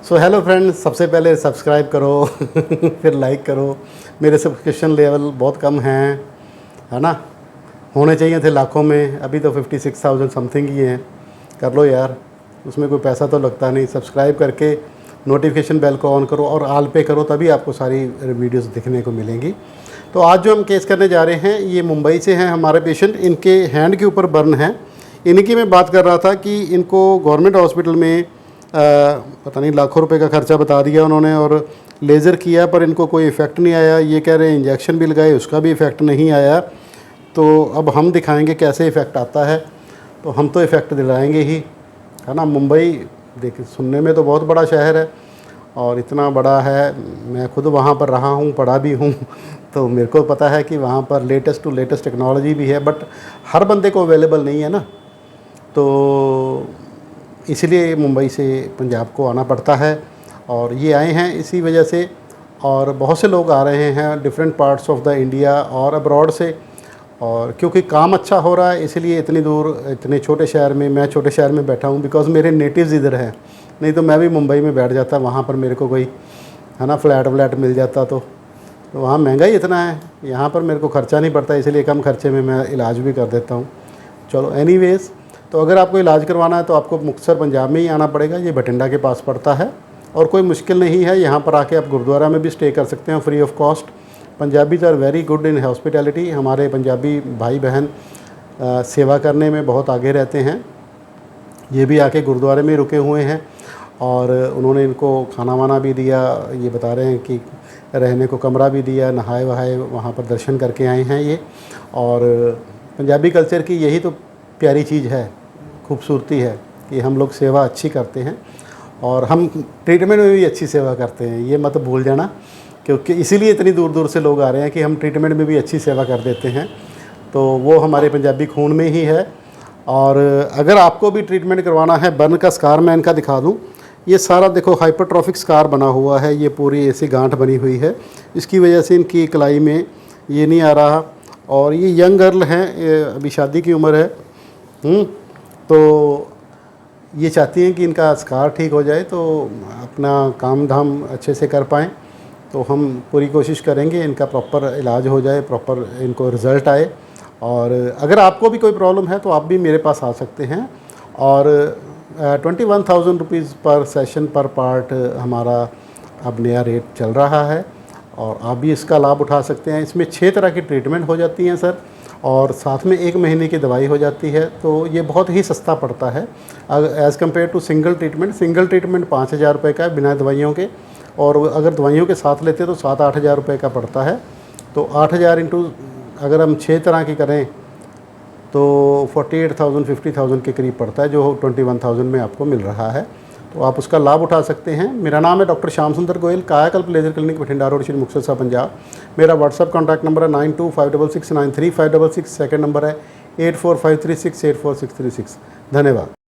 So hello friends, सबसे पहले subscribe करो फिर लाइक करो। मेरे सब्सक्रिप्शन लेवल बहुत कम हैं, है ना। होने चाहिए थे लाखों में, अभी तो 56,000 समथिंग ही हैं। कर लो यार, उसमें कोई पैसा तो लगता नहीं। सब्सक्राइब करके नोटिफिकेशन बेल को ऑन करो और ऑल पे करो, तभी आपको सारी वीडियोस दिखने को मिलेंगी। तो आज जो हम केस करने जा रहे हैं, ये मुंबई से हैं हमारे पेशेंट। इनके हैंड के ऊपर बर्न है। इनकी मैं बात कर रहा था कि इनको गवर्नमेंट हॉस्पिटल में पता नहीं लाखों रुपए का खर्चा बता दिया उन्होंने, और लेज़र किया पर इनको कोई इफ़ेक्ट नहीं आया। ये कह रहे हैं इंजेक्शन भी लगाए, उसका भी इफ़ेक्ट नहीं आया। तो अब हम दिखाएंगे कैसे इफ़ेक्ट आता है। तो हम तो इफ़ेक्ट दिलाएंगे ही, है ना। मुंबई देखिए, सुनने में तो बहुत बड़ा शहर है और इतना बड़ा है। मैं खुद वहाँ पर रहा हूँ, पढ़ा भी हूँ तो मेरे को पता है कि वहाँ पर लेटेस्ट टू लेटेस्ट टेक्नोलॉजी भी है, बट हर बंदे को अवेलेबल नहीं है ना। तो इसलिए मुंबई से पंजाब को आना पड़ता है, और ये आए हैं इसी वजह से। और बहुत से लोग आ रहे हैं different parts of the India और अब्रॉड से, और क्योंकि काम अच्छा हो रहा है इसलिए इतनी दूर, इतने छोटे शहर में, मैं छोटे शहर में बैठा हूँ बिकॉज़ मेरे नेटिव्स इधर हैं। नहीं तो मैं भी मुंबई में बैठ जाता, वहाँ पर मेरे को कोई, है ना, फ्लैट मिल जाता। तो वहाँ महंगाई इतना है, यहाँ पर मेरे को ख़र्चा नहीं पड़ता, इसलिए कम खर्चे में मैं इलाज भी कर देता हूँ। चलो एनीवेज़, तो अगर आपको इलाज करवाना है तो आपको मुक्तसर पंजाब में ही आना पड़ेगा। ये बठिंडा के पास पड़ता है और कोई मुश्किल नहीं है। यहाँ पर आके आप गुरुद्वारा में भी स्टे कर सकते हैं free of cost. Punjabis are very good in hospitality. हमारे पंजाबी भाई बहन सेवा करने में बहुत आगे रहते हैं। ये भी आके गुरुद्वारे में रुके हुए हैं और उन्होंने इनको खाना वाना भी दिया। ये बता रहे हैं कि रहने को कमरा भी दिया, नहाए वहाए, वहाँ पर दर्शन करके आए हैं ये। और पंजाबी कल्चर की यही तो प्यारी चीज़ है, खूबसूरती है कि हम लोग सेवा अच्छी करते हैं और हम ट्रीटमेंट में भी अच्छी सेवा करते हैं। ये मत भूल जाना, क्योंकि इसीलिए इतनी दूर दूर से लोग आ रहे हैं कि हम ट्रीटमेंट में भी अच्छी सेवा कर देते हैं। तो वो हमारे पंजाबी खून में ही है। और अगर आपको भी ट्रीटमेंट करवाना है, बर्न का स्कार मैं इनका दिखा दूँ। ये सारा देखो हाइपरट्रॉफिक स्कार बना हुआ है, ये पूरी ऐसी गांठ बनी हुई है। इसकी वजह से इनकी कलाई में ये नहीं आ रहा। और ये यंग गर्ल हैं, अभी शादी की उम्र है। तो ये चाहती हैं कि इनका स्कार ठीक हो जाए तो अपना काम धाम अच्छे से कर पाएँ। तो हम पूरी कोशिश करेंगे इनका प्रॉपर इलाज हो जाए, प्रॉपर इनको रिज़ल्ट आए। और अगर आपको भी कोई प्रॉब्लम है तो आप भी मेरे पास आ सकते हैं। और 21,000 रुपीज़ पर सेशन पर पार्ट हमारा अब नया रेट चल रहा है, और आप भी इसका लाभ उठा सकते हैं। इसमें 6 तरह की ट्रीटमेंट हो जाती हैं सर, और साथ में 1 महीने की दवाई हो जाती है। तो ये बहुत ही सस्ता पड़ता है as compare to single treatment. Single treatment 5,000 रुपये का है बिना दवाइयों के, और अगर दवाइयों के साथ लेते तो 7-8 हज़ार रुपये का पड़ता है। तो 8,000 इंटू अगर हम 6 तरह की करें तो 48,000 50,000 के करीब पड़ता है, जो 21,000 में आपको मिल रहा है। तो आप उसका लाभ उठा सकते हैं। मेरा नाम है डॉक्टर श्याम सुंदर गोयल, कायाकल्प laser clinic, Bathinda road, Shri Muktsar Sahib, Punjab. मेरा व्हाट्सअप कॉन्टैक्ट नंबर है 9256693566। सेकंड नंबर है 8453684636। धन्यवाद।